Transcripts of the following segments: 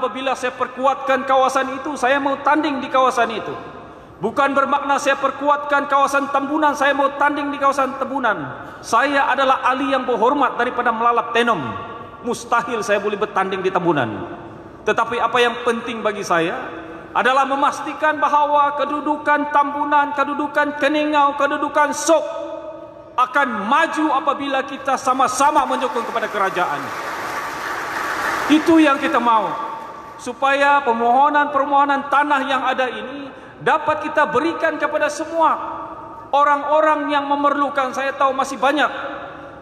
apabila saya perkuatkan kawasan itu, saya mau tanding di kawasan itu. Bukan bermakna saya perkuatkan kawasan Tambunan, saya mau tanding di kawasan Tambunan. Saya adalah ahli yang berhormat daripada melalap Tenom. Mustahil saya boleh bertanding di Tambunan. Tetapi apa yang penting bagi saya adalah memastikan bahawa kedudukan Tambunan, kedudukan Keningau, kedudukan Sok akan maju apabila kita sama-sama menyokong kepada kerajaan. Itu yang kita mau, supaya permohonan-permohonan tanah yang ada ini dapat kita berikan kepada semua orang-orang yang memerlukan. Saya tahu masih banyak,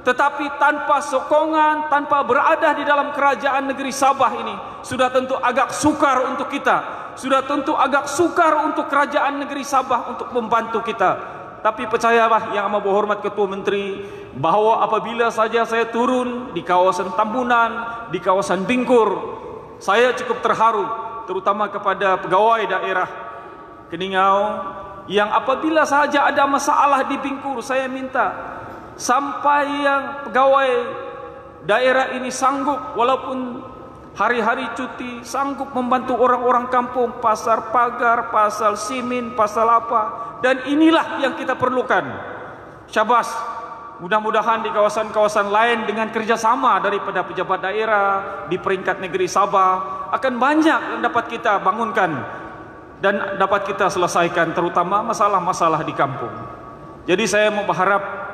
tetapi tanpa sokongan, tanpa berada di dalam kerajaan negeri Sabah ini, sudah tentu agak sukar untuk kita, sudah tentu agak sukar untuk kerajaan negeri Sabah untuk membantu kita. Tapi percayalah yang amat berhormat Ketua Menteri, bahawa apabila saja saya turun di kawasan Tambunan, di kawasan Bingkur, saya cukup terharu, terutama kepada pegawai daerah Keningau, yang apabila saja ada masalah di Bingkur, saya minta sampai yang pegawai daerah ini sanggup, walaupun hari-hari cuti, sanggup membantu orang-orang kampung, pasar pagar, pasar simin, pasar apa. Dan inilah yang kita perlukan. Syabas, mudah-mudahan di kawasan-kawasan lain dengan kerjasama daripada pejabat daerah di peringkat negeri Sabah akan banyak yang dapat kita bangunkan dan dapat kita selesaikan, terutama masalah-masalah di kampung. Jadi saya mau berharap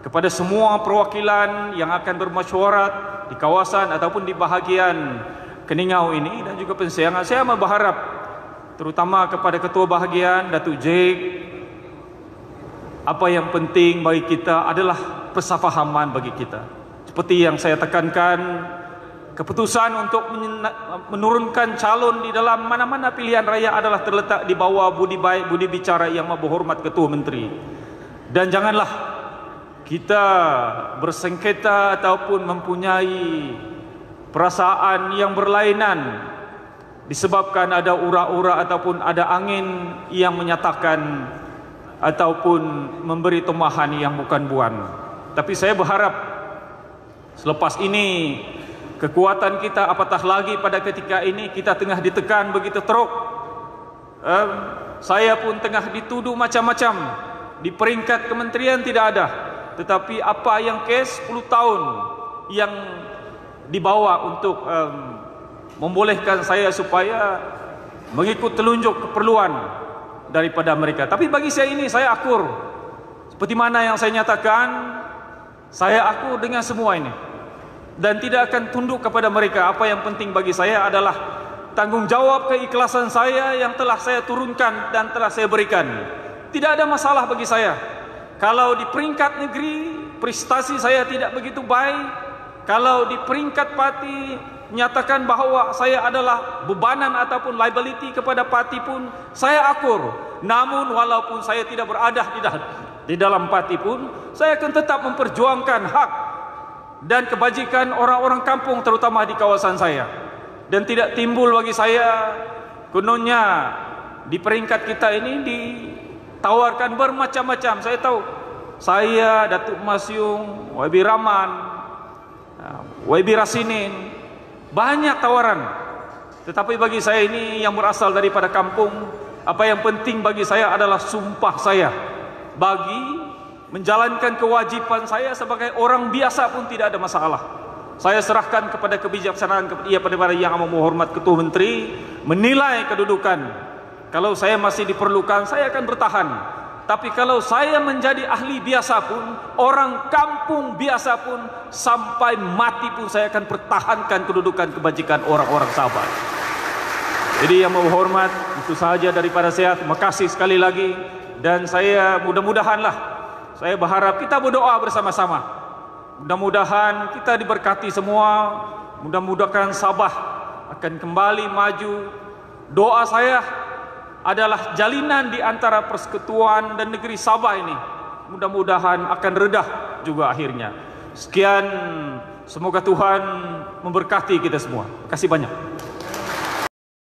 kepada semua perwakilan yang akan bermesyuarat di kawasan ataupun di bahagian Keningau ini dan juga Penseangan, saya mau berharap terutama kepada Ketua Bahagian Datuk Jake, apa yang penting bagi kita adalah persefahaman bagi kita. Seperti yang saya tekankan, keputusan untuk menurunkan calon di dalam mana-mana pilihan raya adalah terletak di bawah budi baik, budi bicara yang berhormat Ketua Menteri. Dan janganlah kita bersengketa ataupun mempunyai perasaan yang berlainan disebabkan ada ura-ura ataupun ada angin yang menyatakan ataupun memberi tomahan yang bukan buan. Tapi saya berharap selepas ini kekuatan kita, apatah lagi pada ketika ini kita tengah ditekan begitu teruk, saya pun tengah dituduh macam-macam. Di peringkat kementerian tidak ada, tetapi apa yang kes 10 tahun yang dibawa untuk membolehkan saya supaya mengikut telunjuk keperluan daripada mereka. Tapi bagi saya ini, saya akur. Seperti mana yang saya nyatakan, saya akur dengan semua ini. Dan tidak akan tunduk kepada mereka. Apa yang penting bagi saya adalah tanggungjawab keikhlasan saya yang telah saya turunkan dan telah saya berikan. Tidak ada masalah bagi saya. Kalau di peringkat negeri, prestasi saya tidak begitu baik. Kalau di peringkat parti, nyatakan bahawa saya adalah bebanan ataupun liability kepada parti pun, saya akur. Namun walaupun saya tidak berada di dalam parti pun, saya akan tetap memperjuangkan hak dan kebajikan orang-orang kampung, terutama di kawasan saya. Dan tidak timbul bagi saya, kononnya di peringkat kita ini ditawarkan bermacam-macam. Saya tahu, saya, Datuk Masyung, YB Rahman, YB Rasinin, banyak tawaran. Tetapi bagi saya ini yang berasal daripada kampung, apa yang penting bagi saya adalah sumpah saya bagi menjalankan kewajipan saya sebagai orang biasa pun tidak ada masalah. Saya serahkan kepada kebijaksanaan kepada yang amat berhormat Ketua Menteri menilai kedudukan. Kalau saya masih diperlukan, saya akan bertahan. Tapi kalau saya menjadi ahli biasa pun, orang kampung biasa pun, sampai mati pun saya akan pertahankan kedudukan kebajikan orang-orang Sabah. Jadi yang berhormat, itu sahaja daripada saya. Terima kasih sekali lagi. Dan saya mudah-mudahanlah, saya berharap kita berdoa bersama-sama. Mudah-mudahan kita diberkati semua. Mudah-mudahan Sabah akan kembali maju. Doa saya adalah jalinan di antara persekutuan dan negeri Sabah ini. Mudah-mudahan akan redah juga akhirnya. Sekian, semoga Tuhan memberkati kita semua. Terima kasih banyak.